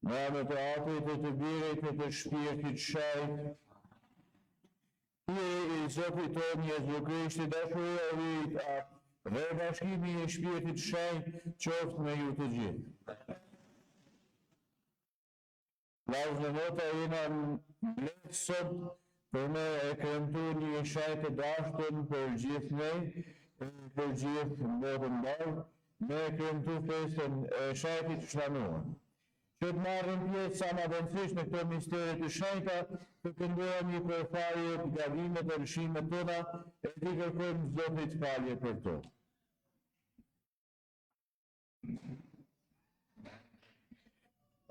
Në emër të Atrit e të Birit e të Shpirtit Shajt, hire i Zotit tonë Jezu Krishti, dashuria e Vit, dhe bashkimi i Shpirtit Shajt qoftë me ju të gjithë. Vllazë nota jena mbledh sot për me e kremtuar një shajt të dashtun për gjithë ne, për gjithë botën bardhë, me e kremtuar festën e shajtit të shtanuar. Që të marrim pjesë sa më rëndësisht në këto mistere të shenjta, të këndojmë për falje të gabimet e lëshimet tona e t'i kërkojmë Zotit falje për to.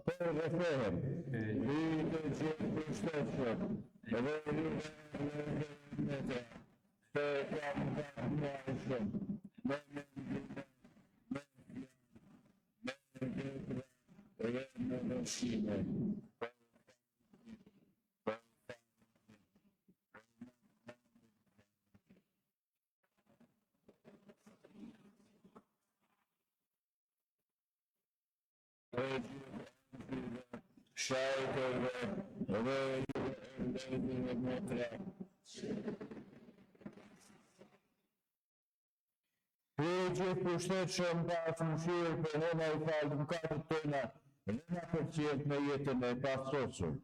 Për refehen, i të gjithë pushtetshëm, edhe ju në të kam në shumë, në nëshime. Shajtëve dhe ju në tre. Gjithë pushtetshëm pas mëshirë për nëna i falë mëkatet tona, dhe na përqet me jetën e pasosur.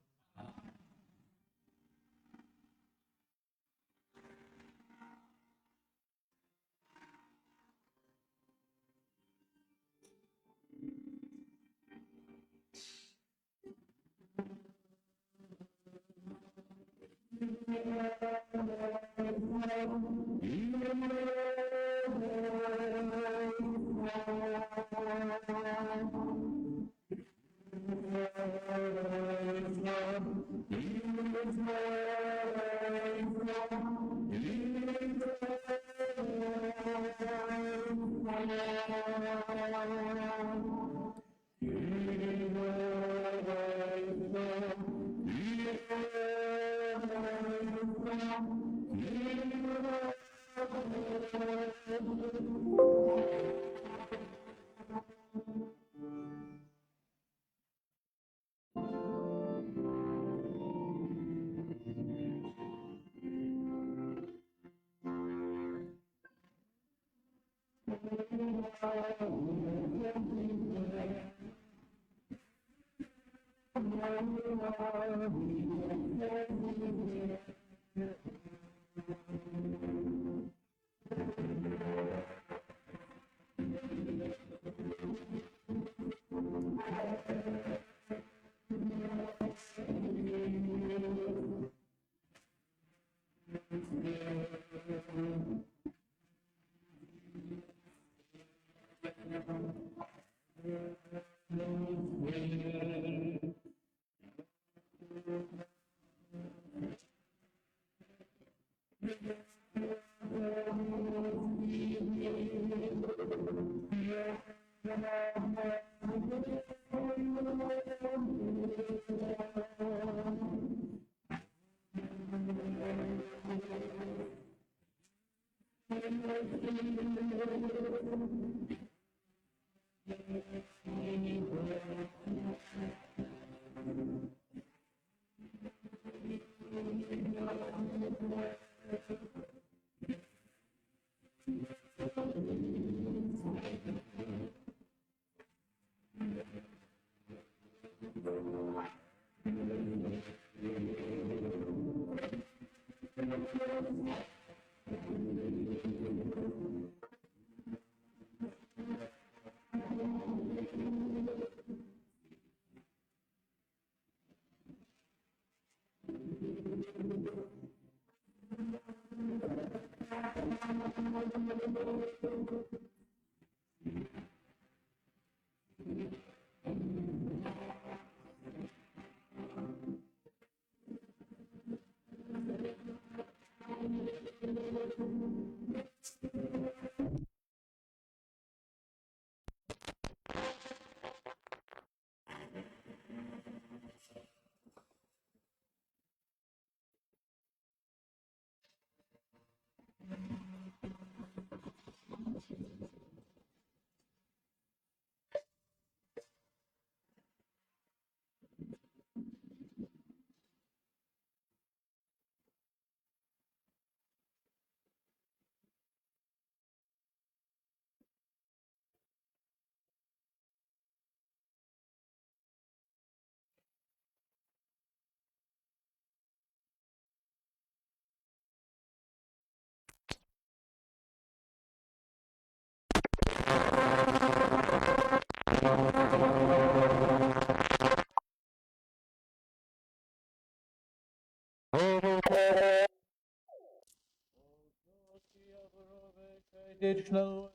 të shkëlloj,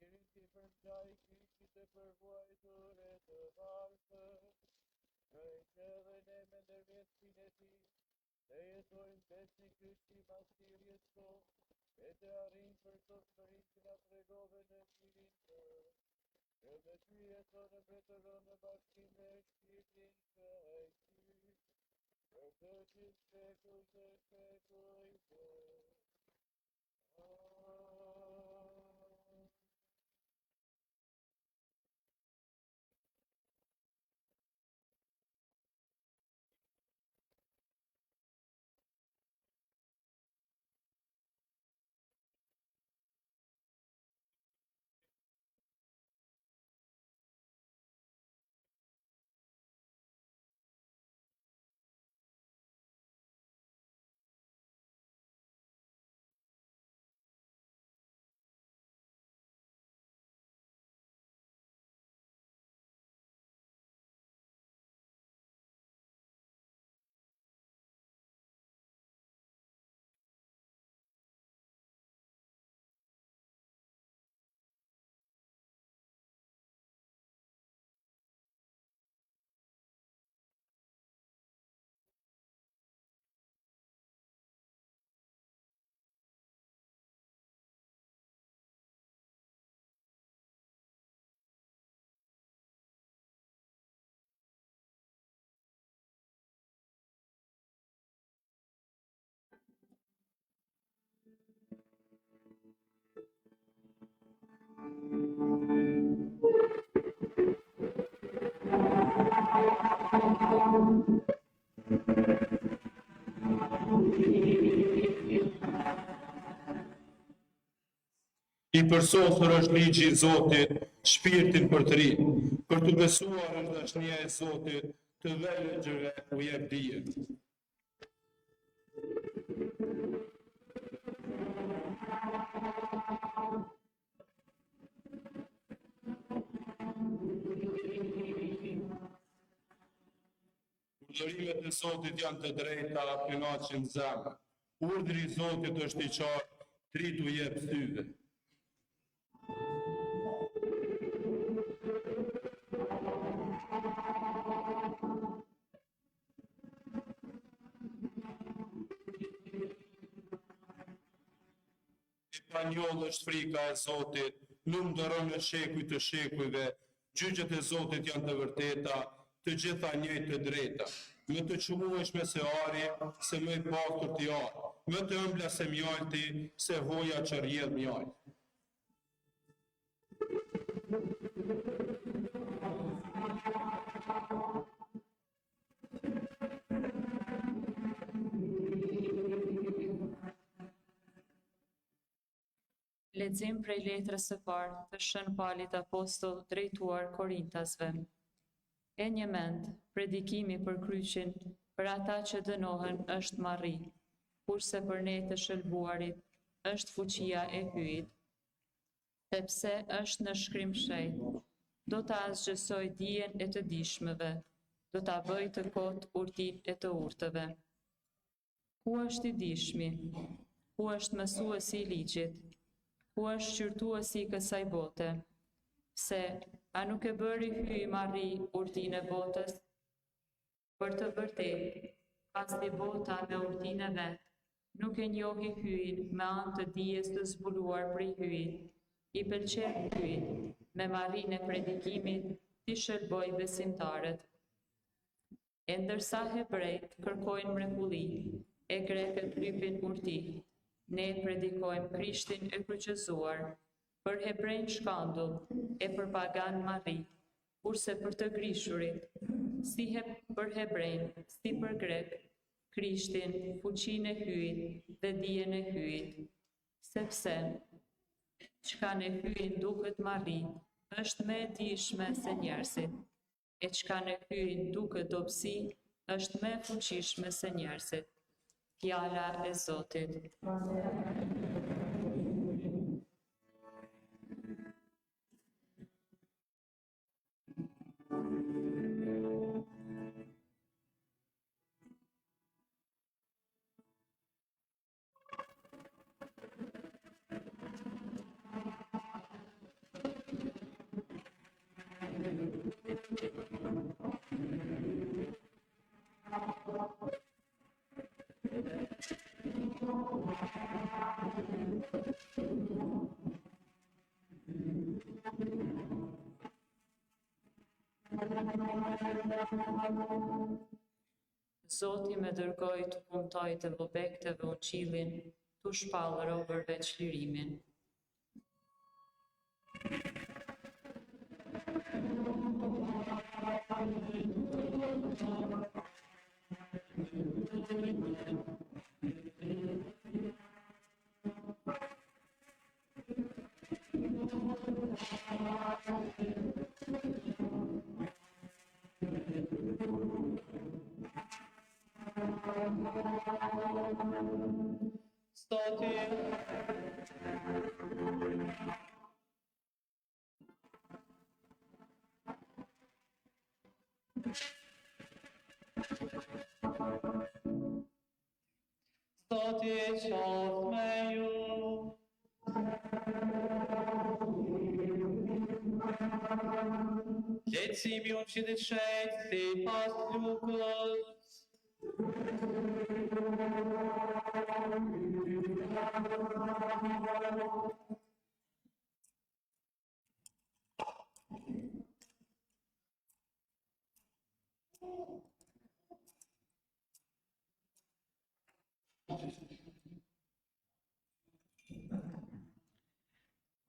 mirin ti për qaj kyqi të përvojtur e të vartë, prej që dhe ne me ndërvjetësin e ti, të jetojmë besni kyqi mastirjes to, e të arrim për të shmërin që nga tregove në mirin të, që me ty jeton e betëron në bashkim me shpirtin që e ty, për të gjithë shekull të shekulljve. I përsosur është ligji i Zotit, shpirtin për të ri, për të besuar është dashnia e Zotit, të vëllëgjëve u jep dije. Urdhërimet e Zotit janë të drejta, kënaqin zemër. Urdhri i Zotit është i qartë, dritë u jep syve. Pa njollë është frika e Zotit, nuk ndëron në shekuj të shekujve, gjyqet e Zotit janë të vërteta, të gjitha njëjtë të drejta. Më të qumueshme se ari, se më i pasur t'i arë, më të ëmbla se mjalti, se hoja që rjedh mjalt. Lexim prej letrës së parë të Shën Palit Apostoll drejtuar Korintasve. E një mend, predikimi për kryqin për ata që dënohen është marrri, kurse për ne të shëlbuarit është fuqia e hyjit. Sepse është në shkrim shenjtë, do ta azgjësoj dijen e të dishmëve, do ta bëj të kotë urtin e të urtëve. Ku është i dishmi? Ku është mësuesi i ligjit? Ku është qyrtuesi i kësaj bote? Se, a nuk e bëri hyj marri urtin e botës? Për të vërtetë, pasi bota me urtin e vet, nuk e njohi hyjin me anë të dijes të zbuluar prej hyjit. I pëlqen hyjit, me marrinë e predikimit, t'i shëlboj besimtarët. E ndërsa hebrejt kërkojnë mrekulli, e grekët lypin urti. Ne predikojmë Krishtin e kryqëzuar, për hebrejn shkandull, e për pagan marri, kurse për të grishurit, si për hebrejn, si për grek, Krishtin, fuqinë e hyjit dhe dijen e hyjit. Sepse, çka në hyjin duket marri, është më e dijshme se njerëzit, e çka në hyjin duket dobësi, është më e fuqishme se njerëzit. Fjala e Zotit. Zoti me dërgoi të punëtoj të vëbekteve unqillin, tu shpallë robërve çlirimin. Zoti, Zoti qoftë me ju. Lehtësimi unqillit shenjtë sipas Lukës.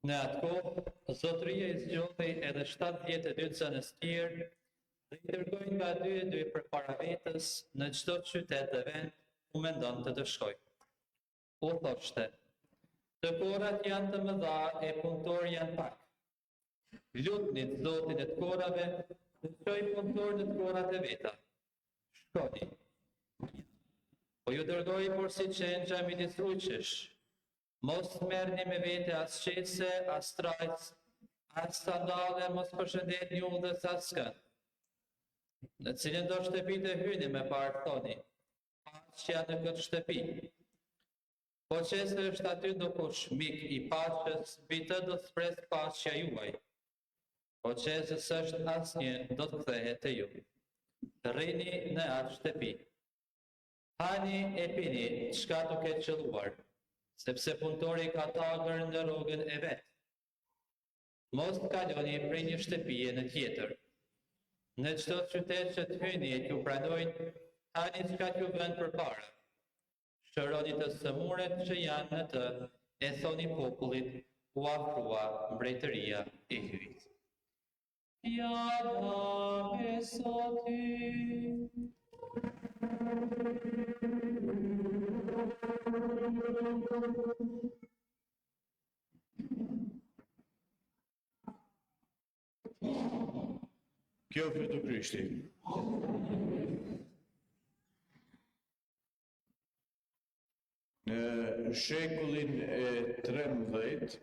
Në atë kohë, zotëria I zgjodhi edhe 72 zënës tjerë dhe I dërgoi nga dy përpara vetës në çdo qytet dhe vend ku mendon të të shkojë. U thoshte: të korat janë të mëdha e punëtor janë pak. Lutnit Zotin e të korave dhe çoj punëtor në të korat e veta. Shkoni. Po ju dërgoi por si qenxha midis ujqesh. Mos merrni me vete as qese, as trajc, as sandale, mos përshëndetni udhës as skënd. Në cilën do shtëpi të hyni me parë thoni: paqja në këtë shtëpi. Po qese është aty ndokush mik I paqes, mbi të do të spres paqja juaj. Po qesës është asnjë, do të kthehet te ju. Rrini në atë shtëpi. Hani e pini çka do ketë qelluar, sepse punëtori ka tagër në rrugën e vet. Mos kaloni prej një shtëpie në tjetër. Në çdo qytet që të hyni e t'ju pranojnë, hani çka t'ju vën përpara. Shëroni të sëmuret që janë në të, e thoni popullit, u afrua mbretëria e hyjt. Fjala e Zotit. Kjo fytu Krishti. Në shekullin e 13,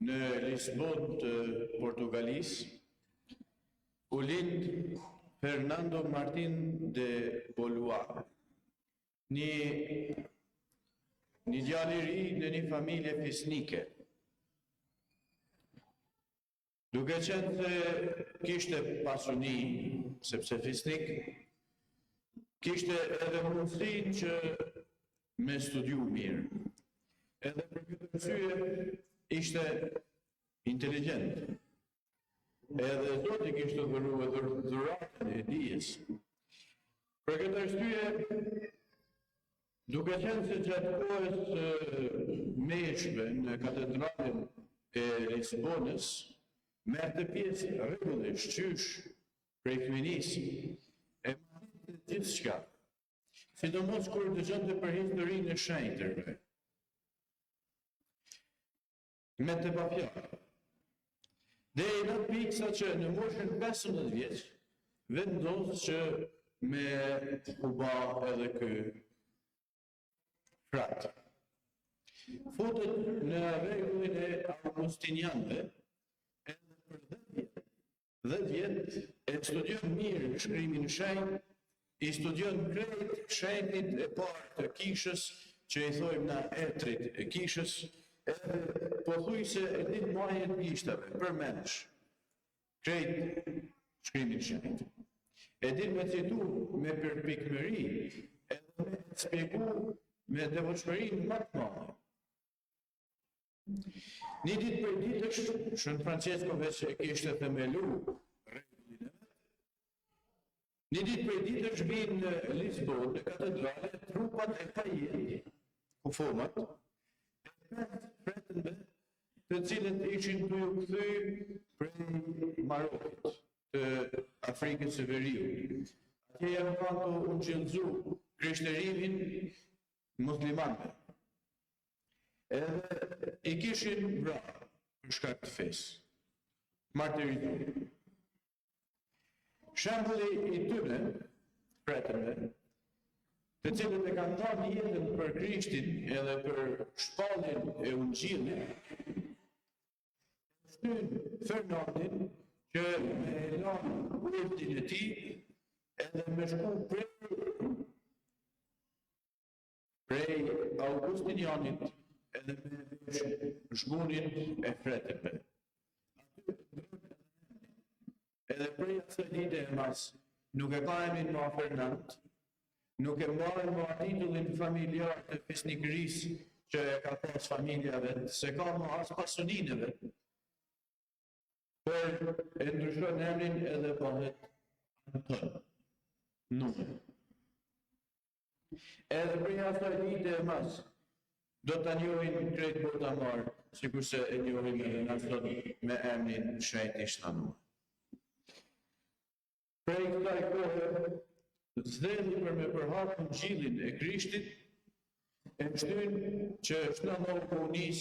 në Lisbon të Portugalis, u lind Fernando Martin de Boluar, një djalë I ri në një familje fisnike. Duke qenë se kishte pasuni, sepse fisnik, kishte edhe mundësinë që me studiu mirë. Edhe për këtë arsye ishte inteligjent. Edhe Zoti kishte dhëruar dhuratën e dijes. Për këtë arsye, duke qenë se gjatë kohës meshve në katedralin e Lisbonës, merrte pjesë rregullisht qysh prej fëminisë e marrte gjithçka, sidomos kur dëgjonte për historinë e shenjtërve. Me të pafjalë. Deri në pikë që në moshën 15 vjeç vendos që me u bë edhe ky frat. Futet në rregullin e augustinianëve. 10 vjet e studion mirë shkrimin e shenjtë, I studion krejt shenjtit e parë të kishës, që I thojmë na etrit e kishës, edhe pothuajse e din muajet gishtave, përmendesh. Krejt shkrimin e shenjtë. E din me citu me përpikmëri, edhe me shpjegu me devotshmërinë më të madhe. Një ditë për ditësh, Shën Francesco veç e kishte themelu rregullin e vet, Një ditë prej ditësh vinë në Lisbonë, në katedrale, trupat e Pajet, kufomat, fretënve, të cilët ishin të ju kthy prej Marokit, të Afrikës së Veriut. Atje janë kanë të unqillëzu krishterimin muslimanëve. Edhe i kishin vrarë për shkak të fesë, martirizuar. Shembulli i tyre, fretënve, të cilët e kanë dhënë jetën për Krishtin edhe për shpalljen e ungjillit, shtyn Fernandin që me lanë kultin e tij edhe me shku prej Augustinianit edhe me shkunin e fretënve. Edhe prej asaj dite e mas, nuk e ka emrin ma Fernand, nuk e marrën ma titullin familjar të fisnikërisë që e ka pas familja vet, se ka ma as pasunin e vet, por e ndryshon emrin edhe bëhet Anton, nume. Edhe prej asaj dite e mas, do ta njohin krejt botamar, sikurse e njohin edhe na sot me emrin Shenjti Shnanor. Prej kësaj kohe, zdhelli për me përhap ungjillin e Krishtit, e shtyn që Shnanor po nis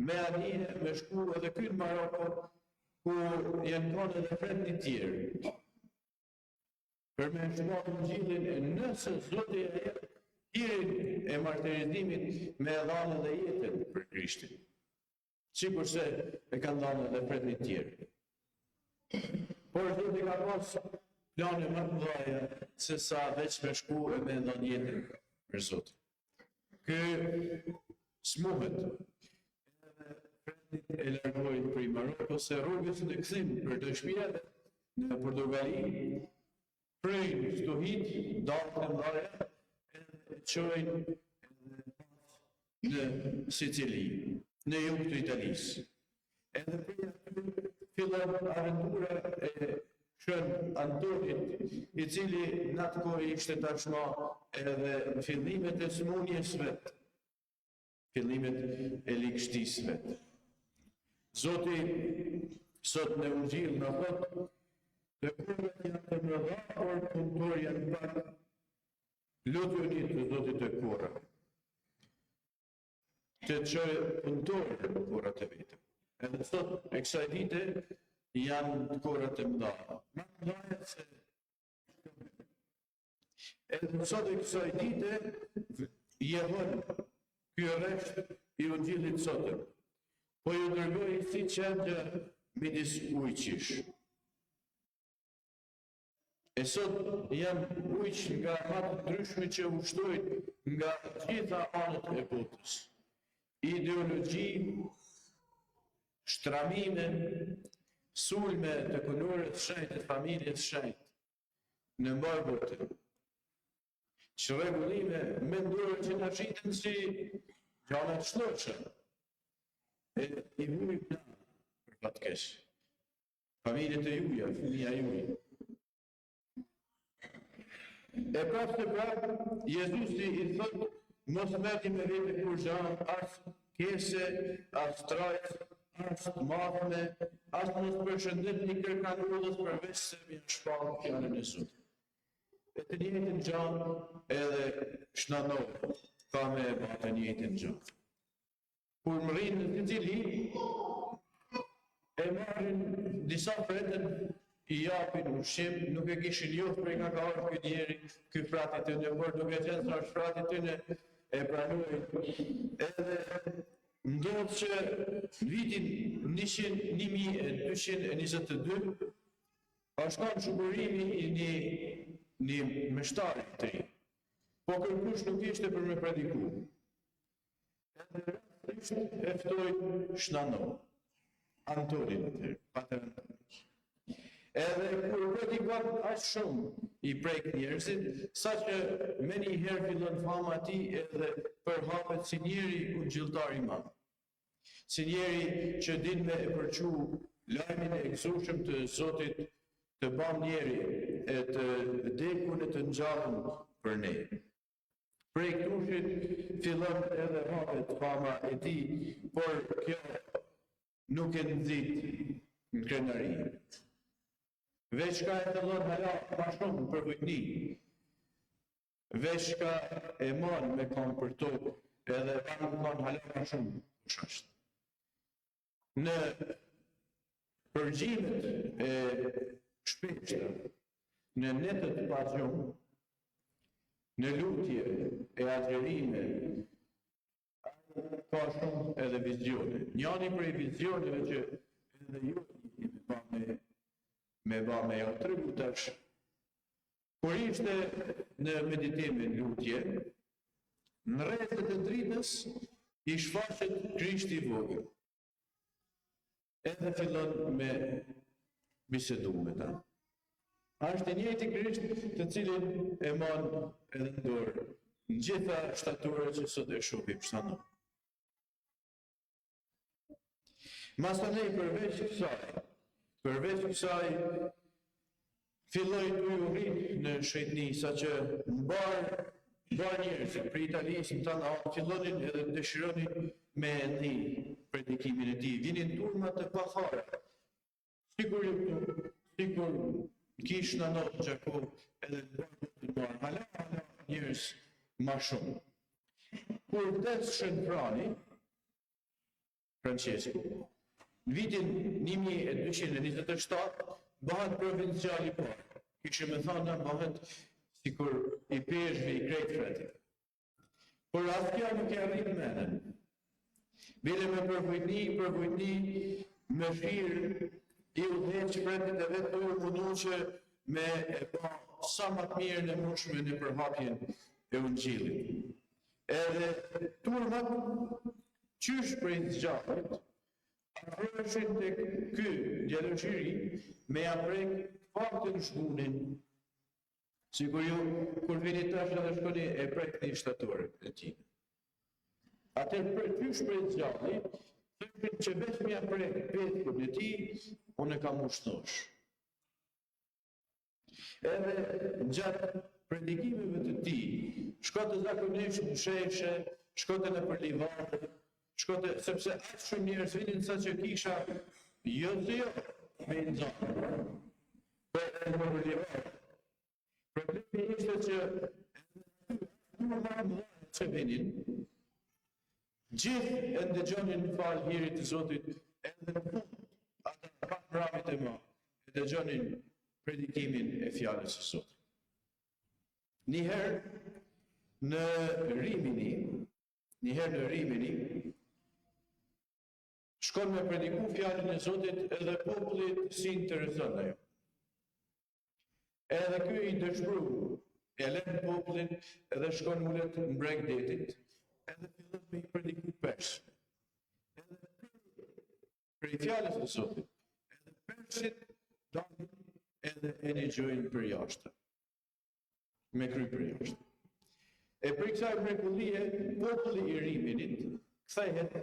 me anije me shku edhe ky në Maroko, ku janë kanë edhe fretni tjerë. Për me shkuat ungjillin e nëse Zoti e jep hirin e martirizimit me dhanë edhe jetën për Krishtin, sikurse e kanë dhënë edhe fretni tjerë. Por Zoti ka pas plane më të mëdha se sa veç me shku e me dhënë jetën për Zotin. Ky smuhet edhe fretnit e largohin prej Marokos se rrugës në kthim për të shtëpive në Portogali, prej stuhit, dalë të mëdha e qojnë në Sicili, në jug të Italisë. Edhe prej aty fillon aventura e Shën Antonit, i cili në atë kohë ishte tashmë edhe fillimet e sëmundjes vet, fillimet e ligështisë vet. Zoti sot në Ungjill na thot, të kurët janë të mëdha, por punëtor janë pak. Lutuni të Zotit të kurra, të çojë punëtor në kurrat e vetëm. Edhe sot e kësaj dite janë kurrat e mëdha. Më të mëdha se edhe sot e kësaj dite jehon ky rresht i ungjillit sotëm. Po ju dërgoj si qendër midis ujqish. E sot janë ujq nga matë ndryshme që ushtojnë nga gjitha anët e botës. Ideologji, shtramime, sulme të kulurët shenjtë, të familjes shenjtë, në mbarë botën. Që regullime mendore që në shiten si gjanat shloqë, e i vujë na për patkesh. Familjet e juja, fëmija juja. E pas të prapë, Jezusi i thotë, mos merrni me vete kur zhanë, as kese, as trajt, as madhme, as mos përshëndetni kërkanullës përveç se mi shpallë fjalën e Zotit. E të njëjtën gjanë edhe Shnanor ka me e ba të njëjtën gjanë. Kur më rinë në Sicili, e marrin disa fretën, i japin ushqim, nuk e kishin jotë prej nga ka orë këtë njeri, ky frati të në, por duke qenë sa është frati të në e pranojnë. Edhe ndodhë që vitin 1222, është kanë shupërimi i një meshtari të ri, po kërkush nuk ishte për me prediku. Edhe eftojnë Shnanor, Antonin atër, pater Antonin. Edhe kur predikon aq shumë i prek njerëzit, sa që me një herë fillon fama ati edhe përhapet si njeri ungjilltar i madh. Si njeri që din me e përqu lajmin e gëzueshëm të Zotit të ban njeri e të vdekun e të ngjallën për ne. Prej krushit fillon edhe hapet fama e tij, por kjo nuk e nxit në krenari. Veç ka e thellon hala ma shumë për vujtni. Veç ka e mon me kanë për tokë, edhe kanë hala ma shumë kush është. Në përgjimet e shpeshta, në netët pasion, në lutje e agjerime, ka shumë edhe vizione. Njani prej vizioneve që edhe ju me ba me ja tregu tash, kur ishte në meditimin lutje, në rrethet e dritës i shfaqet Krishti i vogël. Edhe fillon me bisedu me ta. Është i njëjti Krisht të cilin e mon edhe në dorë në gjitha shtaturët që sot e shohim shtanë. Masanej përveç kësaj, filloj të u rrit në shejtni, sa që mbar njerëzit për italisë në tanë anë, fillonin edhe të dëshironin me ndi predikimin e tij. Vinin turma të pafare. Sigur kish në notë Gjaku edhe në bërë të marë, hala njërës ma shumë. Kur vdes Shënprani, Francesku, në vitin 1227, bëhet provinciali parë. Kishe me thana bëhet sikur i peshve i krejt freti. Por atë kja nuk e arrit menen. Bile me përvujtni, me shirë, i u dheq fretit e vetë të mundu që me e pa sa më të mirë në mushme në përhapjen e Ungjillit. Edhe turmat qysh prej zgjatët, afroheshin të ky djallëshiri me ja prek faktin shkunin. Sigur ju, kur vini tash edhe shkoni e prek një shtatorët e tij. Atër për qysh prej zgjatët, thëpin që veç me ja prek petkun e tij, unë e kam ushtosh. Edhe gjatë predikimeve të tij, shkote zakonisht në sheshe, shkote në për livade, shkote, sepse atë shumë njerëz vinin sa që kisha jo me nxanë, për e në për livade. Problemi ishte që që vinin, gjithë e ndëgjonin në falë hirit të Zotit, edhe në fund, ata pak mramit e ma, e dëgjonin predikimin e fjallës së Zotit. Njëherë në Rimini, shkon me prediku fjallën e Zotit edhe popullit si intereson ajo. Edhe ky i dëshpëru, e lën popullin edhe shkon mullet në breg detit, edhe fillon me i prediku pers. Edhe prej fjallës e Zotit, edhe persit dalin edhe e një gjojnë për jashtë. Me kry për jashtë. E për kësaj mrekullie, populli i Riminit kthehet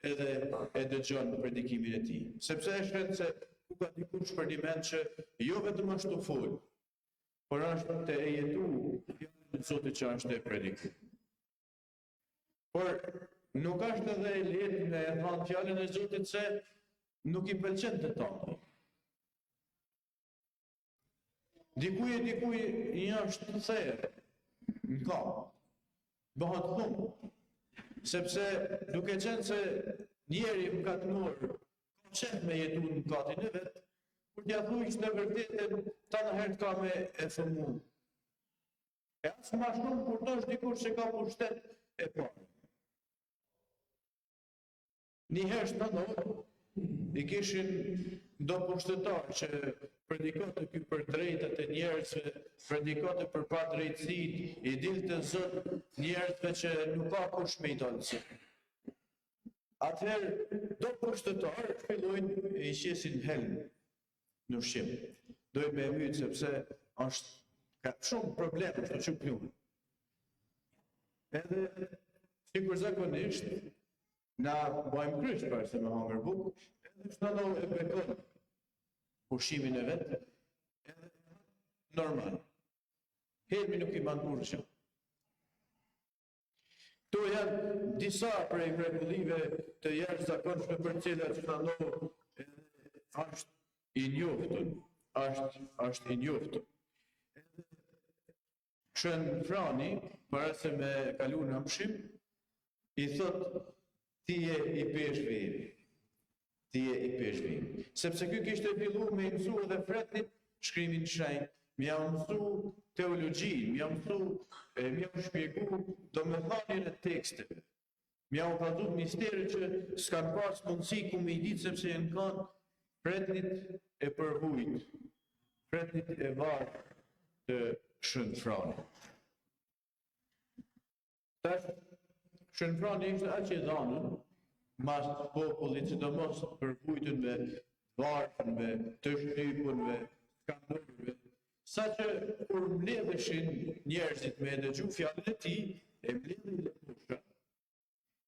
edhe e dëgjon predikimin e tij. Sepse e shën se ku ka dikush për një mend që jo vetëm ashtu fol, por është të e jetu fjallën e Zotit që është e prediku. Por nuk është edhe e lehtë me e thënë fjallën e Zotit se nuk i pëlqen të tonë. Dikuj një është të thërë, në kam, bëhat thumë, sepse duke qenë se njeri më ka të morë, ka qenë me jetu në katin e vetë, kur t'ja thuj që në vërtetën, ta në herë ka me e thëmu. E asë ma shumë kur të është dikur që ka pushtet e parë. Njëherë shtë në nërë, i kishin do pushtetar që predikote ky për drejtat e njerëzve, predikote për pa drejtësit, i dilte zot njerëzve që nuk ka kush me i dalësi. Atëherë, do pushtetar fillojnë e i qesin helm në ushqim. Dojnë me mytë sepse është ka shumë probleme që që plunë. Edhe, sikur zakonisht, na bajmë kryq për se me hangër bukë, edhe shtë në e bekon pushimin e vetë, edhe normal. Helmi nuk I ban kurrë. Këto janë disa prej mrekullive të jashtëzakonshme për cilat Shtandov është I njoftun, është I njoftun. Shën Frani, para se me kalu në mshim, I thot, ti je I peshvimi. Ti je I peshvimi. Sepse ky kishte fillu me mësu edhe Frednit shkrimin shenjtë, m'ja mësu teologjin, m'ja shpjegu domethënien e teksteve. M'ja u prodhu misteri që s'kan pas mundësi ku me I ditë sepse janë kanë Frednit e përvujt, Frednit e varë të Shënfrani. Tash, Shënfrani ishte aq I dhanun, mas popullit, sidomos përvujtën me varfën, me të shtypun, me skandorëve, sa që kur mbledheshin njerëzit me dëgju fjalën e tij, e mbledhin Lemoshën.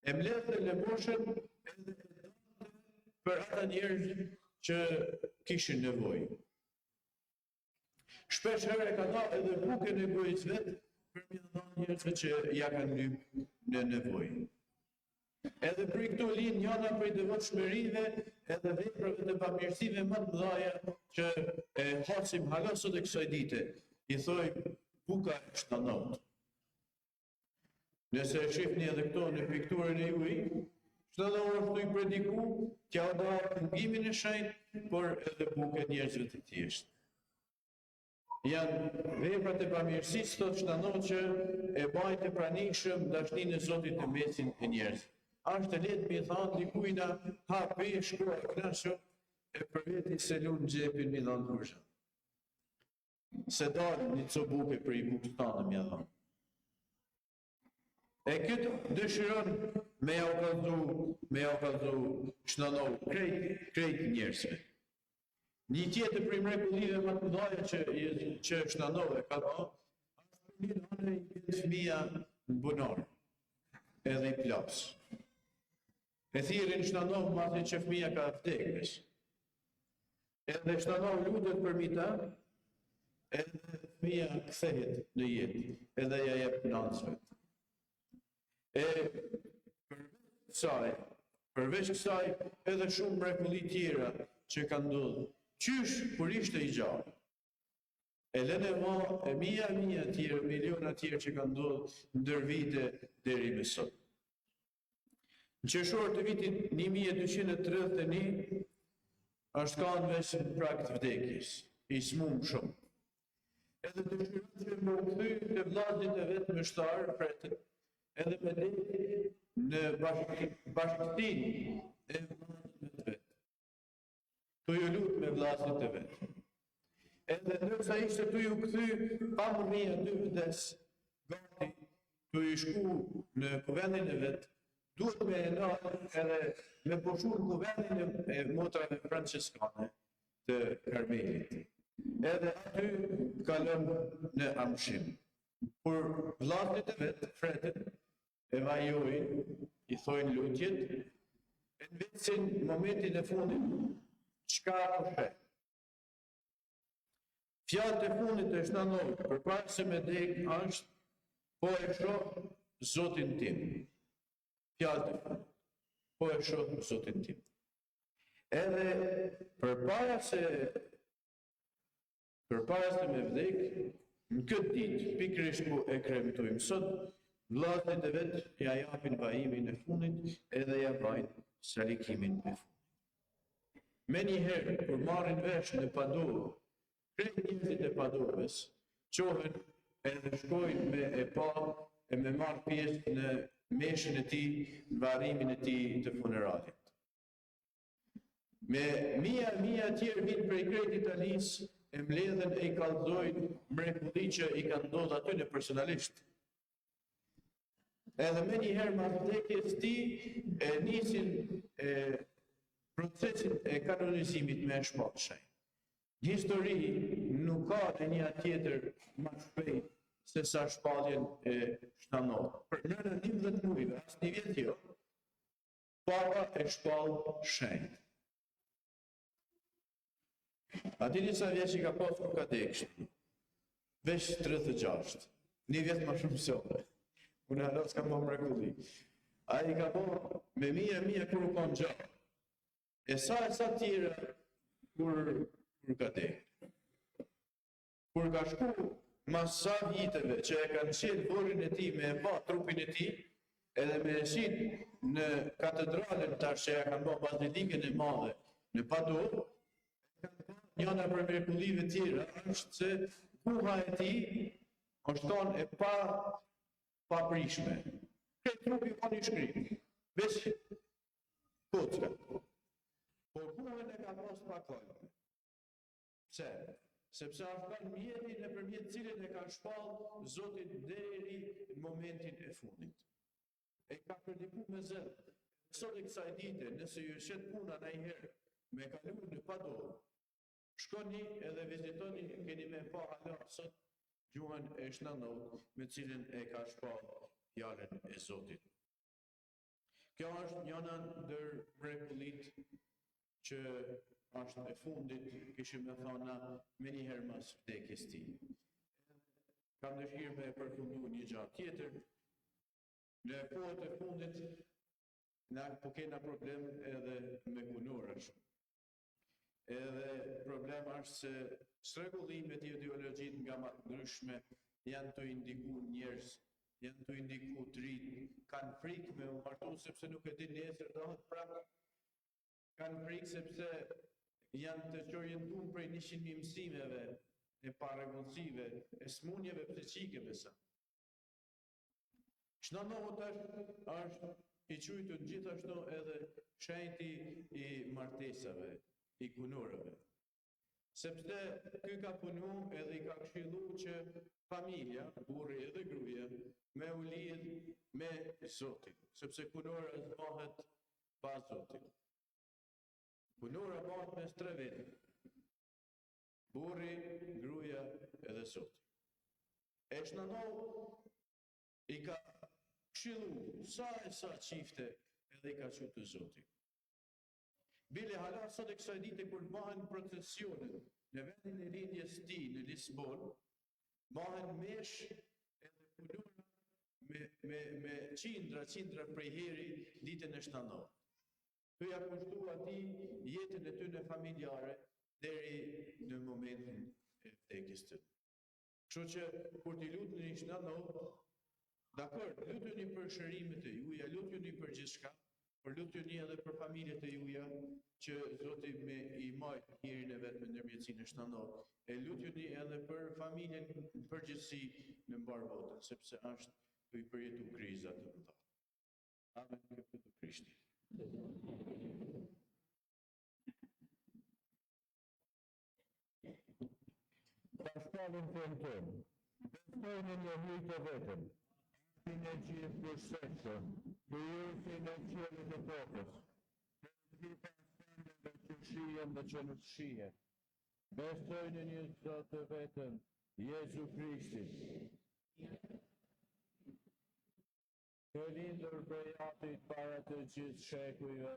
E mbledhin Lemoshën edhe për ata njerëz që kishin nevojë. Shpesh herë ka dhënë edhe bukën e gojës vet për m'ia dhënë njerëzve që ja kanë lyp në nevojë. Edhe për këto lind njëna prej devotshmërive edhe veprave të pamirësive më të mëdha që e hasim hala sot e kësaj dite, I thoj buka e Shtandovut. Nëse e shihni edhe këto në pikturën e juaj, Shtandov është I prediku që au da fungimin e shenjtë, por edhe bukë e njerëzve të thjeshtë. Janë veprat e pamirësisë, thot Shtandov, që e bajnë të pranishëm dashninë e Zotit në mesin e njerëzve. Ashtë e letë mi thanë dikujna ha pesh, shkua e knasho, e për veti se lunë në gjepin mi dhanë kursha. Se dalë një co buke për I bukës tanë mi dhanë. E këtë dëshiron me ja u kalzu Shtandov krejt njerëzve. Një tjetër prej mrekullive më të mëdha që Shtandov e ka dhënë, është një anë I fëmia bunor, edhe I plaps. E thirrin Shtandov masi që fëmia ka vdekës. Edhe Shtandov lutet për mita, edhe fëmia kthehet në jetë, edhe ja jep nancëve. E përveç kësaj, edhe shumë mrekulli tjera që kanë ndodhur. Qysh kur ishte I gjallë. E lënë e mija tjera, miliona tjera që kanë ndodhur ndër vite deri më sot. Në qershor të vitit 1231 është kanë vesh në prag të vdekjes, I smum shumë. Edhe dëshiron që më u kthy te vllazit e vet mështar, Fretën, edhe me lejë në bashkëtinë e vllazit të vet. Tu ju lut me vllazit e vet. Edhe ndërsa ishte tu ju kthy pa mundësi aty vdes, gati tu ju shku në kuvendin e vet, duhet me edhe me poshur kuvendin e motrave franciskane të Karmelit. Edhe aty kalon në amshim. Kur vllazit e vet, Fretën, e vajojnë, I thojnë lutjet, e në vetësin momentin e fundit, çka po sheh? Fjalët e fundit e Shtandovut, përpara se me dek është, po e shoh Zotin tim. Fjalët e fundit, po e shoh Zotin tim. Edhe përpara se me vdek, në këtë ditë, pikërisht ku e kremtojmë sot, vllazët e vet ja japin vajimin e fundit edhe ja bajnë salikimin e fundit. Me njëherë, kur marrin vesh në Padovë, krejt njerëzit e Padovës qohen edhe shkojnë me e pa e me marrë pjesë në meshën e tij, në varrimin e tij të funeralit. Me mija tjerë vinë prej krejt Italisë, e mbledhen e I kallëzojnë mrekulli që I kanë ndodhur aty në personalisht. Edhe me njëherë mas vdekjes tij e nisin procesin e kanonizimit me shpatë shenjtë. Në histori nuk ka të një tjetër më shpejt se sa shpalljen e Shtandovut. Për në 11 mujve, as një vjet jo, papa e shpall shenjtë. A dini sa vjeç I ka pas kur ka dekshti? veç 36. Një vjet më shumë se unë. Unë hala s'kam më mrekulli. Ai ka bo me mija kur u konë gjallë. E sa tjera kur ka dekë. Kur ka shku mas sa viteve që e kanë qenë borin e ti me e pa trupin e ti, edhe me e qitë në katedralin tash që e kanë bo bazilikën e madhe në Padovë, njëna për mrekullive tjera është se kuha e ti është tonë e pa prishme. Këtë trupi ka një shkrim, veç kocka. Por kuhën e ka pas pa kojnë. Pse? Sepse është kanë mjeti në përmjet cilin e ka shpallë Zotit deri në momentin e fundit. E ka përdiku me zërë. Sot e kësaj dite, nëse ju shetë puna në i herë, me kalu në Padovë, shkoni edhe vizitoni, keni me pa hala sot gjuhën e Shnanot, me cilin e ka shpallë fjalën e Zotit. Kjo është njëna ndër mrekullit që është e fundit, kishim me thona me njëherë mas vdekjes ti. Kam dëshirë me përfundu një gjatë tjetër. Në kohët e fundit, na po kena problem edhe me punore shumë. Edhe problem është se sregullimet i ideologjitë nga ma të ndryshme janë të indiku njerëz, janë të indiku të rritë, kanë frikë me u martu sepse nuk e din nesër dohet prapë, kanë frikë sepse janë të qorientuar prej 100.000 mësimeve e paregullësive, e smunjeve psiqikeve sa. Shnanohut është i qujtur gjithashtu edhe shenjti i martesave, i kunorëve. Sepse ky ka punu edhe i ka këshillu që familja, burri edhe gruaja, me u lidh me Zotin, sepse kunora bëhet pa Zotin. Punora bëhet mes tre vete. Burri, gruaja edhe Zoti. E Shnanohu i ka këshillu sa qifte edhe i ka qytë Zoti. Bile hala sot e kësaj dite kur bëhen procesionet në vendin e rindjes ti në Lisbon, bëhen mesh edhe punura me qindra prej heri ditën e Shnanohu. Të ja kushtu ati jetën e tyne familjare deri në momentin e vdekjes të. Kështu që kur t'i lutni një Shnanohu, dakor, lutuni për shërimet e juja, lutuni për gjithçka, por lutuni edhe për familjet e juja që Zoti me i majt hirin e vetë me ndërmjetësinë e Shnanohut. E lutuni edhe për familjen në përgjithësi në mbar botën, sepse është të i përjetu krizat të mëdha. Amen, këtë të Krishti. Pashkallin të në tonë, bestojnë në hujtë vetëm, në gjithë përsheshë, të jusin e qëllit e tokës, të gjitha sëndeve që shihen dhe që nuk shihen. Bestojnë një Zot të vetëm, Jezu Krishtit. Të lindur prej atit para të gjithë shekujve,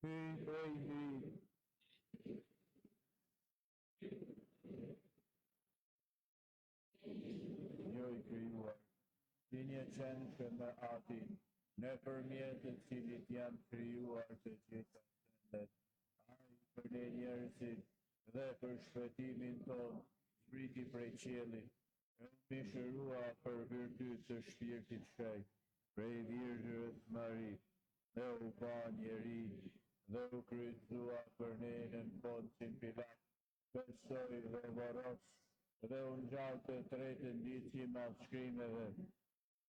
hyj prej hyj. Jo i krijuar, ti një qenë me atin, në përmjet të cilit janë krijuar të gjitha sendet, ai për ne njerëzit dhe për shpëtimin tonë, zbriti prej qiellit, e mbishërua për virtyt të shpirtit shenjtë, prej Virgjës Mari, dhe u ba njeri, dhe u kryqëzua për ne në Poncin Pilat, besoi dhe varos, dhe u ngjall të tretën ditë si mas shkrimeve,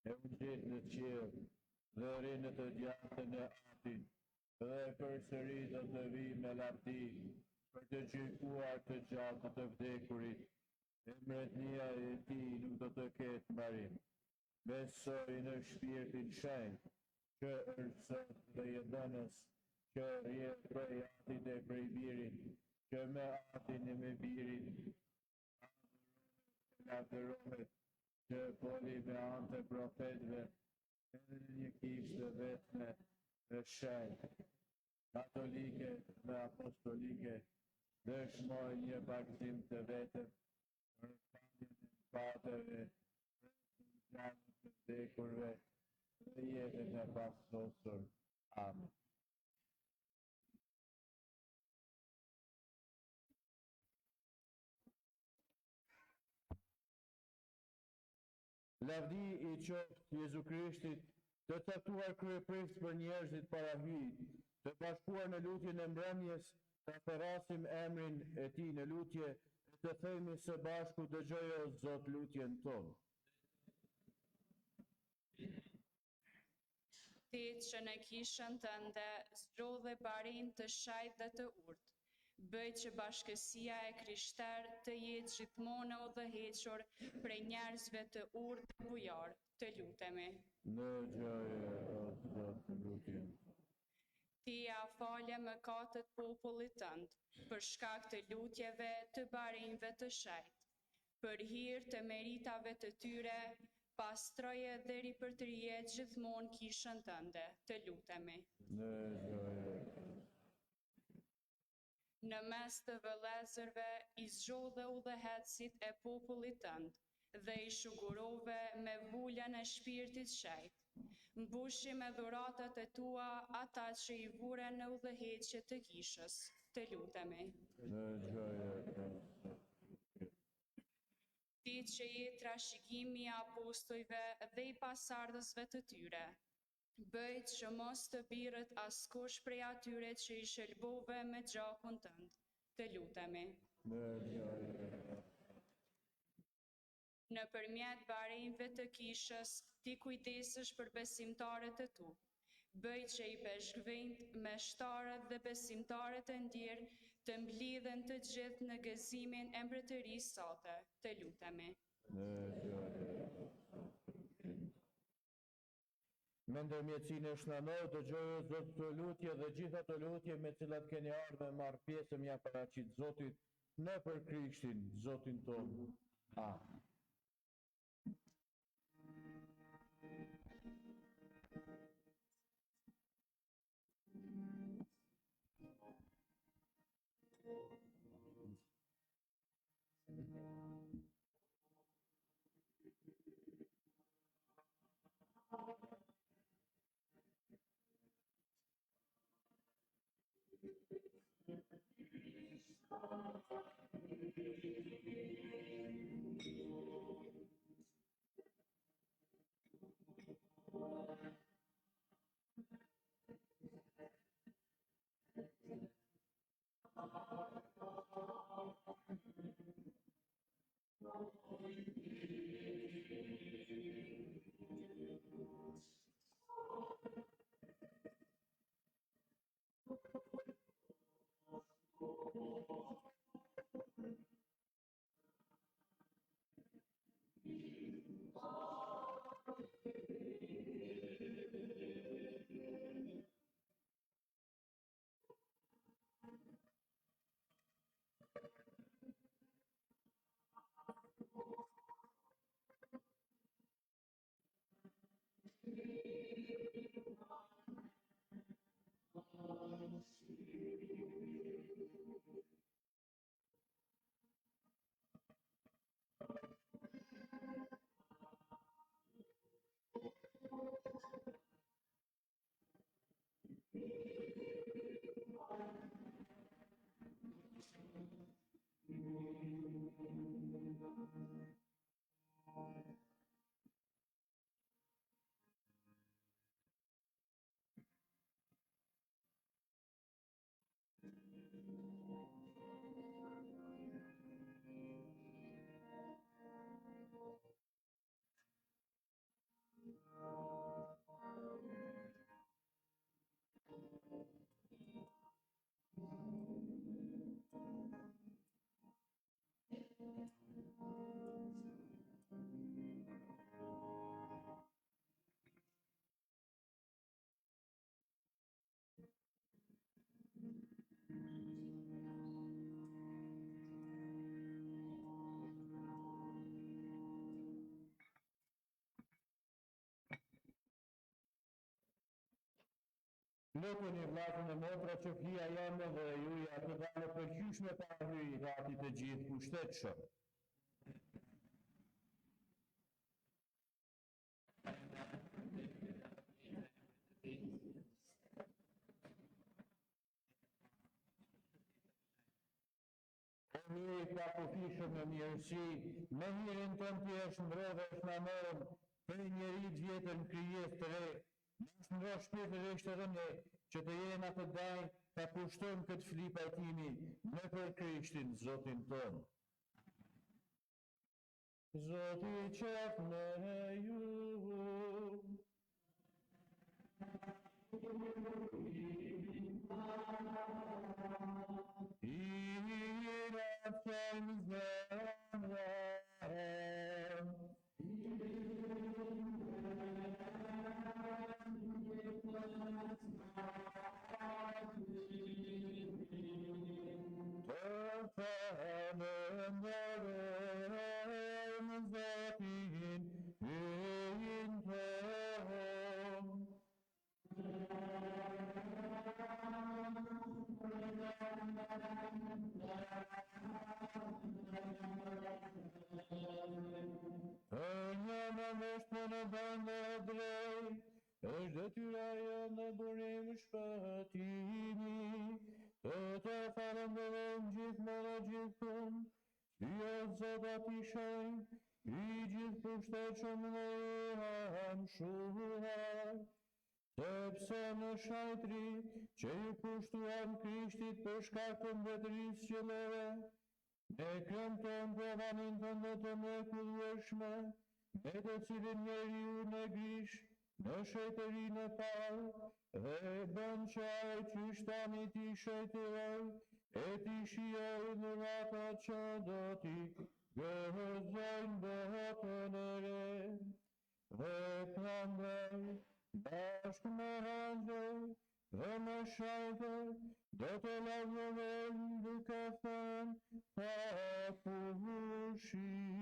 e u ngjitet në qiell, dhe ri në të djathtën e atit, dhe përsëri do të vi me lavdi, për të gjykuar të gjatë të vdekurit, e mbretënia e tij nuk do të ketë mbarim. Besoj në shpirtin shenjtë, që është Zot dhe Jetëdhënës, që rrjedh prej atit e prej birit, që me atin e me birin, adhurohet, që poli me anë të profetëve, edhe një kishë të vetme dhe shenjtë, katolike dhe apostolike, dëshmoj një bashkim të vetëm për faljen e pateve, gjanët të vdekurve, dhe jetën e pasosur. Amen. Lavdi i qoftë Jezu Krishtit, të caktuar kryeprift për njerëzit para hyjit, të bashkuar në lutjen e mbrëmjes, të therasim emrin e tij në lutje, e të themi së bashku dëgjojo Zot lutjen tonë. Ti që në kishën tënde zgjodhe barin të shajt dhe të urtë, bëj që bashkësia e krishter të jetë gjithmonë udhëhequr prej njerëzve të urtë dhe bujar, të lutemi. Në gjoje o Zot lutjen. Ti ja falje mëkatet popullit tënd, për shkak të lutjeve të barinjve të shajt, për hir të meritave të tyre, pastroje dhe ripërtrije gjithmonë kishën tënde, të lutemi. Në gjoje. Në mes të vëllezërve i zgjodhe udhëheqësit e popullit tënd dhe i shugurove me vullën e shpirtit shejt. Mbushi me dhuratat e tua ata që i vuren në udhëheqje të kishës, të lutemi. Në gjoje o Zot. Ti që je trashëgimi i apostujve dhe i pasardhësve të tyre, bëjt që mos të birët askush prej atyre që i shëlbove me gjakun tënd, të lutemi. Në gjoje o Nëpërmjet barinjve të kishës, ti kujdesesh për besimtarët e tu. Bëj që i peshkvejt, meshtarët dhe besimtarët e ndjerë të mblidhen të gjithë në gëzimin e mbretërisë sate, të lutemi. Në gjoje o Me ndërmjetësinë e shnanor, dëgjojo Zot të lutje dhe gjitha të lutje me cilat keni ardhur me marr pjesë mja paraqit Zotit në për Krishtin, Zotin tonë. Amen. Luteni vllazën e motra që flia jame dhe juja të dalë përqyshme para hyjit atit të gjithë pushtetshëm. i ka përfishëm në mirësi, me hirin tënë të jesh ndrodhe është në morën, për njeri të vjetër në kryes të re, nësë ndro shpirtërisht edhe ne, që të jena të daj, ta pushtojmë këtë fli pajtimi në për Krishtin, Zotin tonë. Zoti qef në ju, I rafën zemrën, të fëmëndërëm Zotin in tonë. Një në mështë në bëndë drejt, është detyra jonë në burim shpëtimi, të falënderojmë gjithmonë e gjithkund, ty o Zot ati shenjë, I gjithë pushtetshëm dhe amshuar, sepse në shajtri që ju pushtuam Krishtit për shkak të mbretërisë qiellore, ne kremtojmë pravanin tënde të mrekullueshme, me të cilin njeriu në grish, në shejtërinë e parë, dhe bën që ai qyshtani ti shejtëroj, e ti shijoj dhuratat që do ti gëzojnë botën e re. Dhe prandaj, bashkë me angjëj dhe me shajtër, do të lavdërojmë duke thënë pa pushim.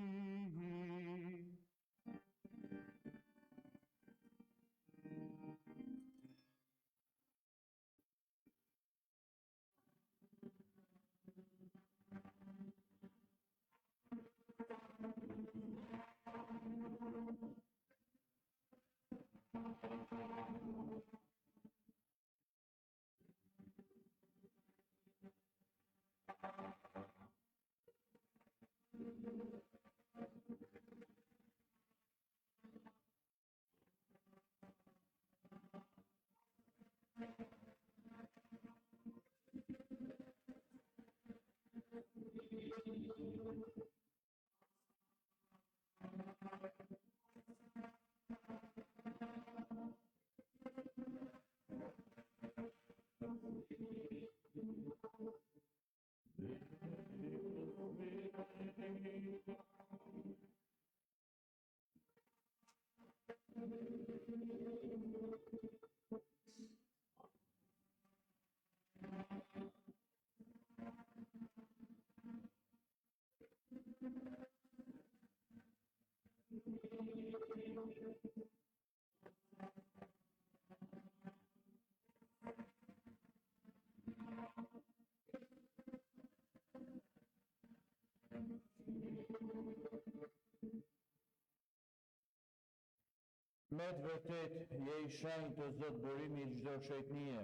Me të vërtet, je I shenjë të Zot burimi çdo shejtnie.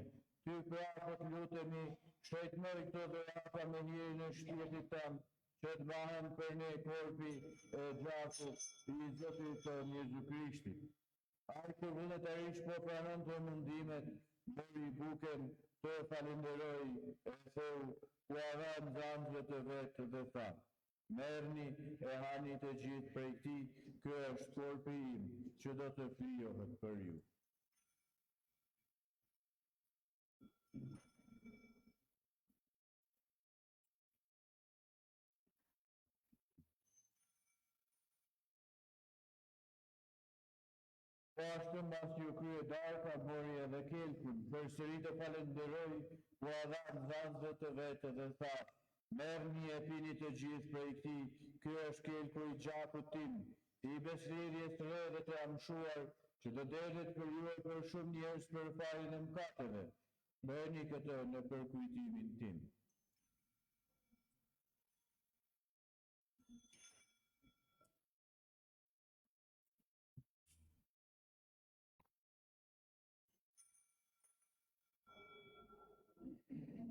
Ty prapët lutemi, shejtnoj këto dhurata me hirin e shpirtit tënd, që të bëhen për ne korpi e gjaku I Zotit tonë Jezu Krishtit. Ai që vullnetarisht po pranon të mundimet, mori buken, të falenderoj e theu, u aran zanjët të vetë dhe tha. Merrni e hani të gjithë prej këtij, ky është korpi im, që do të flijohet për ju. Po ashtu mbas ju krye darka, bori edhe kelkun, përsëri të falenderoj, u adhan zanjët të vetë dhe tha. Merrni e pini të gjithë prej këtij, ky është kelku I gjakut tim, I besledhjes së re dhe të amshuar, që do delet për ju e për shumë njerëz për faljen e mëkateve. Bëni këtë në përkujtimin tim.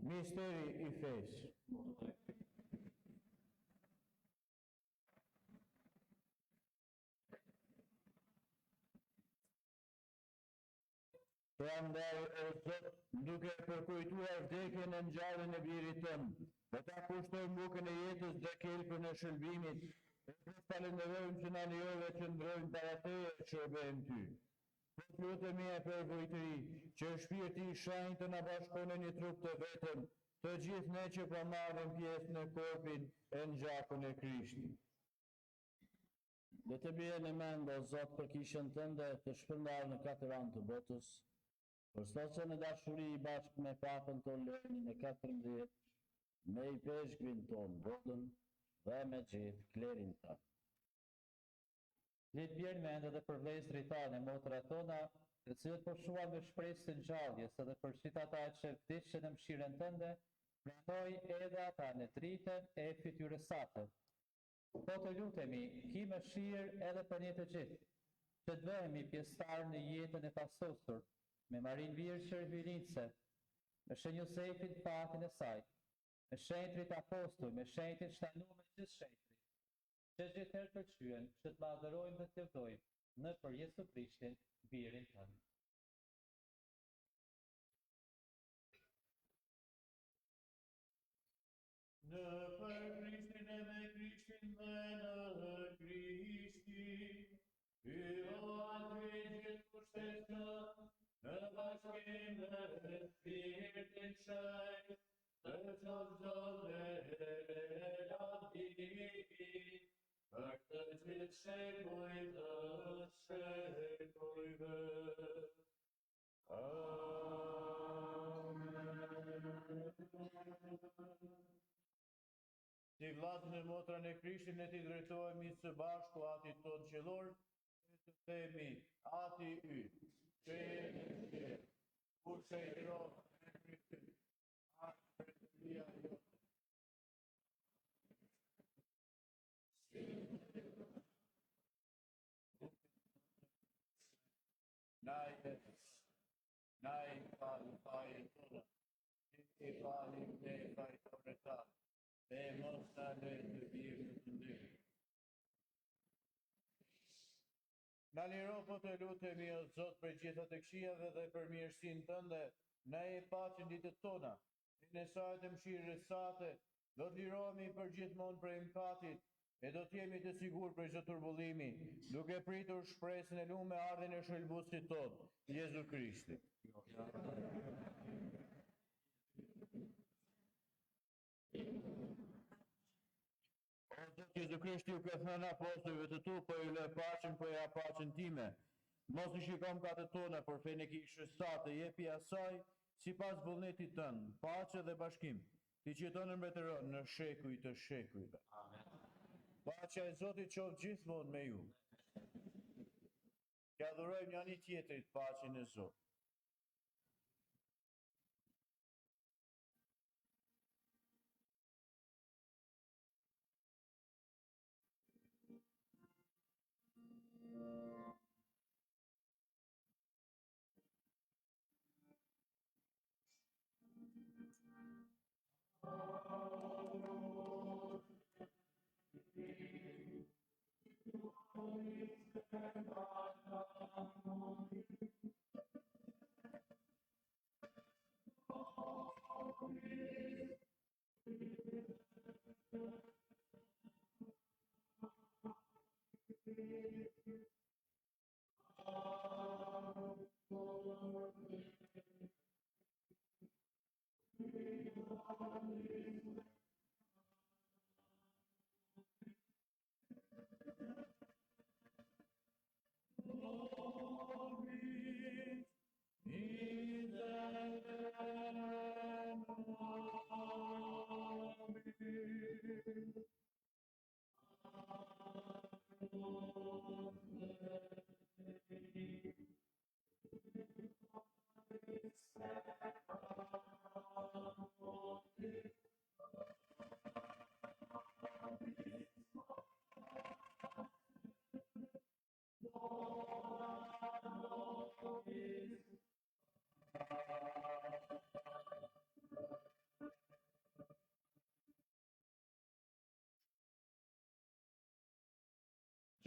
Misteri I fesë. Prandaj, o Zot, duke përkujtuar vdekjen e ngjarjen e birit tënd, dhe ta kushtojmë bukën e jetës dhe kelpën e shërbimit, e të falenderojmë që na lejove që ndrojmë para Teje e shërbejmë Ty. Po lutemi e për vujtëri, që shpirti i shenjtë të na bashkon në një trup të vetëm, të gjithë ne që po marrim pjesë në korpin e ngjakun e Krishtit. Dhe të bie në mend, o Zot, për kishën tënde të shpërndarë në katër anë të botës, për sot që në dashuri i bashkë me papën ton Leonin e 14, me i peshkvin ton Bodën dhe me gjithë klerin ta. Le të bjerë mend edhe për vlezërit tanë e motrat tona, të cilët po shuan me shpresë të ngjalljes, edhe për gjithë ata që vdesën në mëshirën tënde, pranoj edhe ata në dritën e fytyrës sate. Po të lutemi, ki mëshirë edhe për ne të gjithë, që të bëhemi pjesëtar në jetën e pasosur, me Marin Virshër Hyrice, me Shën Josefin fatin e saj, me shenjtrit apostoj, me shenjtrit shtanuar me gjithë shenjtrit, që gjithërë të qyen, që të madhërojmë dhe të vdojmë në për Jesu Krishtin, birin tënë. Në për Krishtin e me Krishtin dhe në Krishtin, hyro aty gjithë kushtetë, në bashkim dhe spiritin shaj, të qoftë dhe relativi, për të gjithë shekuj të shekujve. Si vllazën e motrën e Krishtit ne t'i drejtohemi së bashku atit ton qellor, dhe të themi ati yt, që je në qiell, kur shëndron me Krishtin, atë përëndia jote. Na i falë fajën tona, i falim ne fajtore ta, dhe mos na lë të bijmë në të ndërë. Na liro po të lutemi o Zot për gjitha të këqijave dhe për mirësinë tënde, na e paqen ditët tona, në sajtë të mëshirës sate, do të lirohemi për gjithmonë prej mëkatit, e do të jemi të sigurt për çdo turbullimi, duke pritur shpresën e lumë me ardhin e shëlbuesit tonë, Jezu Krishti. O Zot Jezu Krishti, u ke thënë apostujve të tu, po i lë paqen, po ja paqen time. Mos i shikon katët tona, por fenë e kishës sate, jepi asaj sipas vullnetit tënd, paqe dhe bashkim. Ti qëton e mbretëron në shekuj të shekujve. Paqja e Zotit qoftë gjithmonë me ju. T'ja adhurojmë njëri tjetrit paqen e Zotit.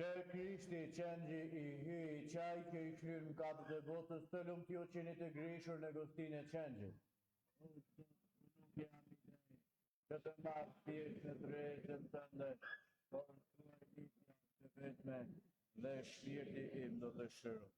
Që Krishti qendi i hy i qaj që i kryen mëkatet e botës, të lumë t'ju qeni të grishur në gostinë e qengjit. Që të marrë thjesht në drejtën tënde, por tua e ditja të vetme dhe shpirti im do të shëro.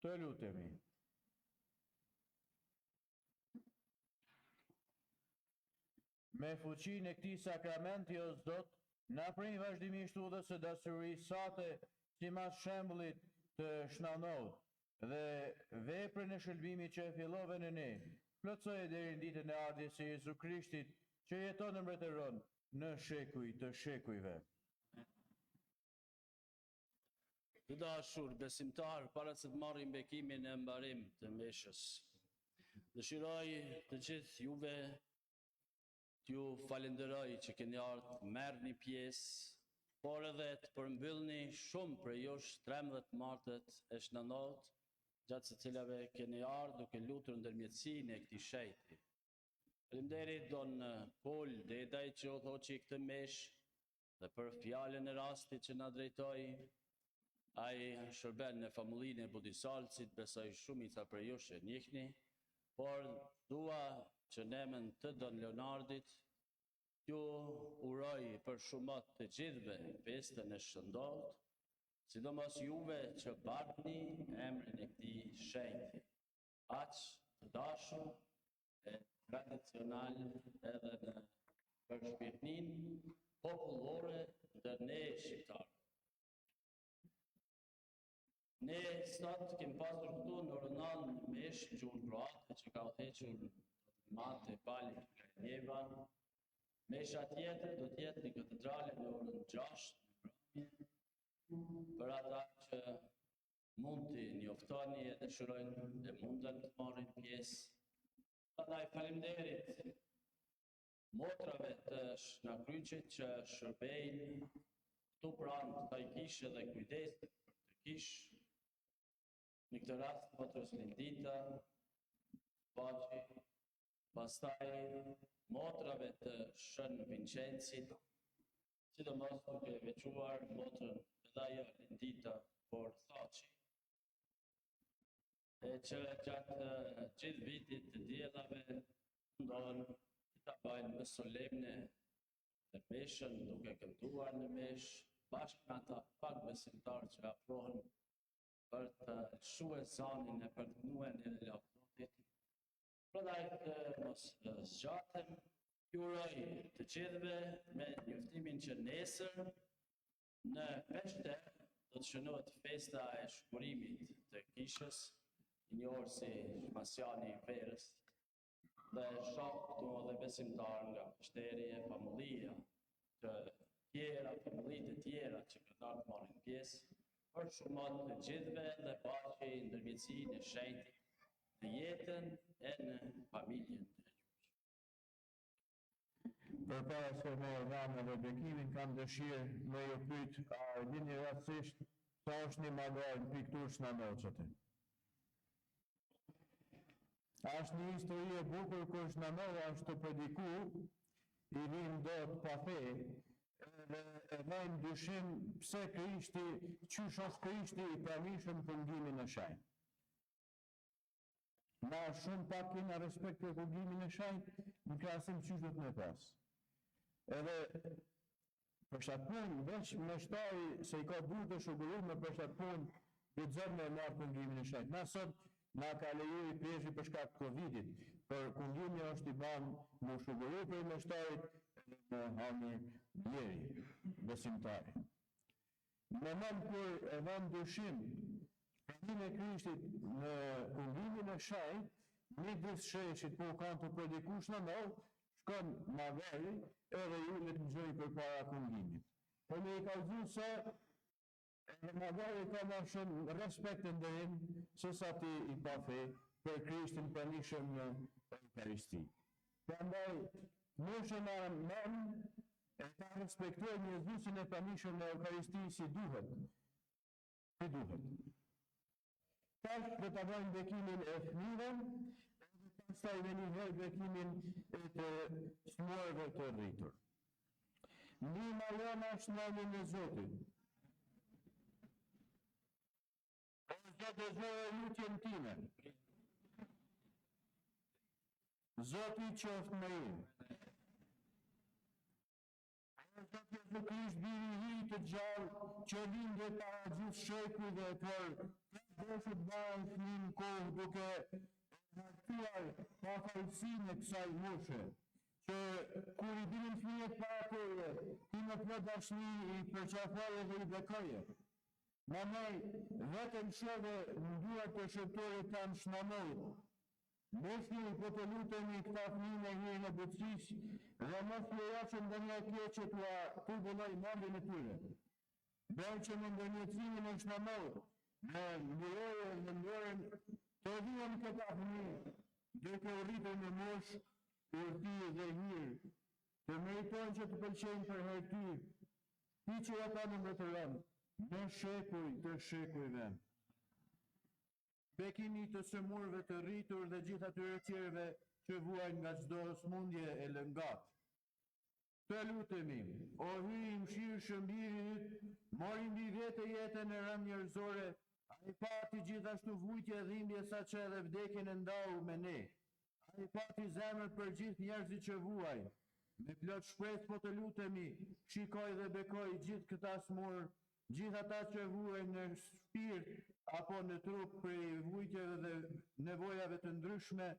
Të lutemi. Me fuqinë e këtij sakramenti o Zot, na prin vazhdimisht udhës së dashurisë sate, sipas shembullit të shnanot dhe veprën e shëlbimit që e fillove në ne, plotësoje deri në ditën e ardhjes së Jezu Krishtit, që jeton dhe mbretëron në shekuj të shekujve. Të dashur besimtar, para se të marrim bekimin e mbarim të meshës, dëshiroj të gjithë juve t'ju falenderoj që keni ardhur merrni pjesë, por edhe të përmbyllni shumë prej jush 13 martët e shnanot, gjatë së cilave keni ardhur duke lutur ndërmjetësinë e këtij shejti. Faleminderit Don Paul Dedaj që u thoçi këtë meshë dhe për fjalën e rastit që na drejtoi. Ai shërben në familjinë e Budisalcit, besoj shumica për ju që njihni, por dua që në emër të Don Leonardit ju uroj për shumat të gjithëve festën e shëndotë, sidomos juve që bartni emrin e këtij shenjti, aq të dashur e tradicional edhe në përshpirtnin popullore ndër ne shqiptarë. Ne sot kemi pasur këtu në Ronald në mesh gjuhën kroate që ka udhëhequr Mate Pali Krajnjeva. Mesha tjetër do të jetë në katedrale në orën 6 në mbrëmje. Për ata që mund t'i njoftoni e dëshirojnë dhe munden të marrin pjesë. Prandaj faleminderit motrave të Shnakryqit që shërbejnë këtu pranë kësaj kishe dhe kujdesin për këtë kishë. Në këtë rast, motrës Lindita, Paci, pastaj motrave të Shën Vincencit, sidomos duke veçuar motrën edhe ajo Lindita Porthaci, e që gjatë gjithë vitit të diellave mundohen ta bëjnë më solemne në meshën, duke kënduar në meshë, bashkë me ata pak besimtarë që afrohen për të lëshuar zanin e për të nuar në lavdëtit. Prandaj të mos zgjatem, ju uroj të gjithëve me njoftimin që nesër në Peshter do të shënohet festa e shkurimit të kishës, njohur si Shmasjani i Verës, dhe shoh këtu edhe besimtarë nga Peshteri e familja të tjera, familjitë të tjera që kanë ardhur të marrin pjesë. Për shumat të gjithëve dhe paqe i ndërmjetësinë e shenjtit në jetën e në familjen e jush. Përpara se me dhamë dhe bekimin, kam dëshirë me ju pyet, a dini rastësisht sa është një magar në piktur Shnanoqët? Është një histori e bukur kur Shnanova është të prediku, i vinë dot pa fe, dhe e vajnë dyshim pse Krishti, qysh është Krishti i pranishëm për ndihmën e shenjtë. na shumë pak kena respekt për kullimin e shajt, në krahasim qysh do të me pas. Edhe përshtatpun, veç me shtari se i ka burë të shugullur me përshtatpun, do të zërë me marë kullimin e shajt. Na sot, na ka leju i peshri për shkak Covidit, për kullimi është i banë më shugullur për me shtarit në hani bjeri, besimtari. Në moment kur e vëm dushim Pranimin e Krishtit në kullimin e shajt, një disë sheshit po kanë të predikush në nërë, shkon magari edhe ju le të gjëj për para kullimit. Por me i ka zhu se magari ka ma shumë respekt e ndërim se sa ti i pa fe për Krishtin pranishëm në Eucharisti. Prandaj, moshën a men e ta respektuar një Jezusin e pranishëm në Eucharisti si duhet. Si duhet. Tash do të bëjmë bekimin e fëmijëve, edhe pastaj dhe një herë bekimin e të smurëve të rritur. Ndihma jona është në emrin e Zotit. O Zotë, zëre lutjen time. Zoti qoftë me ju. O Zotë Jezu Krisht, biri i të gjallë, që lindë para gjithë shekujve për Deshët barën fëmin kohë duke hartuar pafajësin e kësaj moshe, që kur i binin fëmijët para teje, ti në të dashni i përqafoje dhe i bekoje. Nanaj, vetëm shove në duar të shëptore të në shnamoj, bëshni po të lutemi këta fëmin e hirë në butësis, dhe mos lejoqën dhe një keqe të bëlloj mandin e tyre. Bërë që në ndërmjetësimin e shnamoj, në ndërën të dhuen këta fëmijë, duke u rritur në mosh, urti dhe hirë, të meritojnë që të pëlqenjë për hertyr, ti që ata në mbretëron, në shekuj të shekujve. Bekimi të sëmurëve të rritur dhe gjitha atyre tjerëve që vuajnë nga çdo smundje e lëngat. Të lutemi, o hyri mëshirë shëmbiri yt, mori mbi vete jetën e rëmë njerëzore, a i pati gjithashtu vujtje e dhimbje sa që edhe vdekjen e ndau me ne. A i pati zemër për gjithë njerëzit që vuajnë. Me plot shpresë po të lutemi, shikoj dhe bekoj gjithë këta smurë, gjithë ata që vuajnë në shpirt apo në trup për vujtjeve dhe nevojave të ndryshme,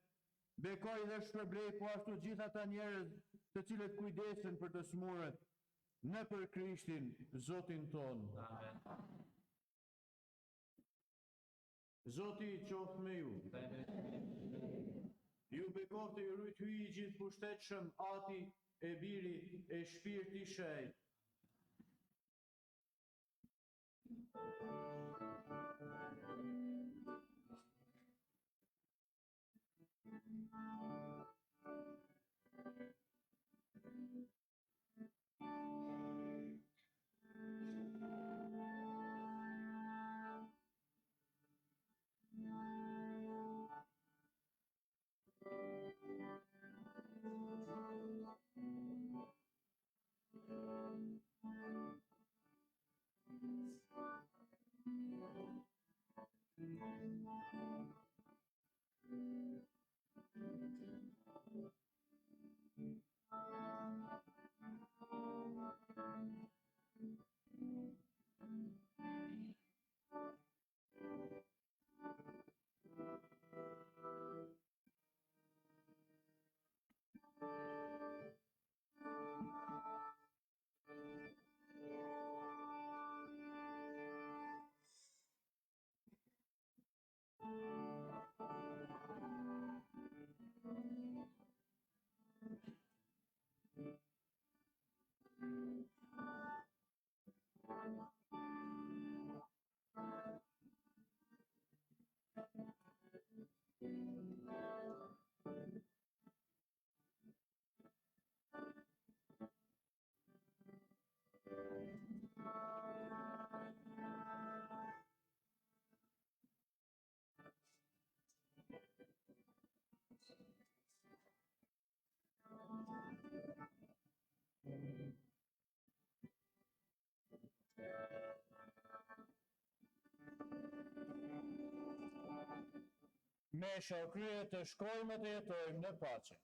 bekoj dhe shpërblej po ashtu gjithë ata njerëz të cilët kujdesen për të smurët, në për Krishtin, Zotin ton. Amen. Zoti qoftë me ju. Ju bekoftë i rujt hyj i gjithë pushtetshëm, Ati e Biri e Shpirti Shenjtë. me shoqëri të shkojmë dhe jetojmë në pace.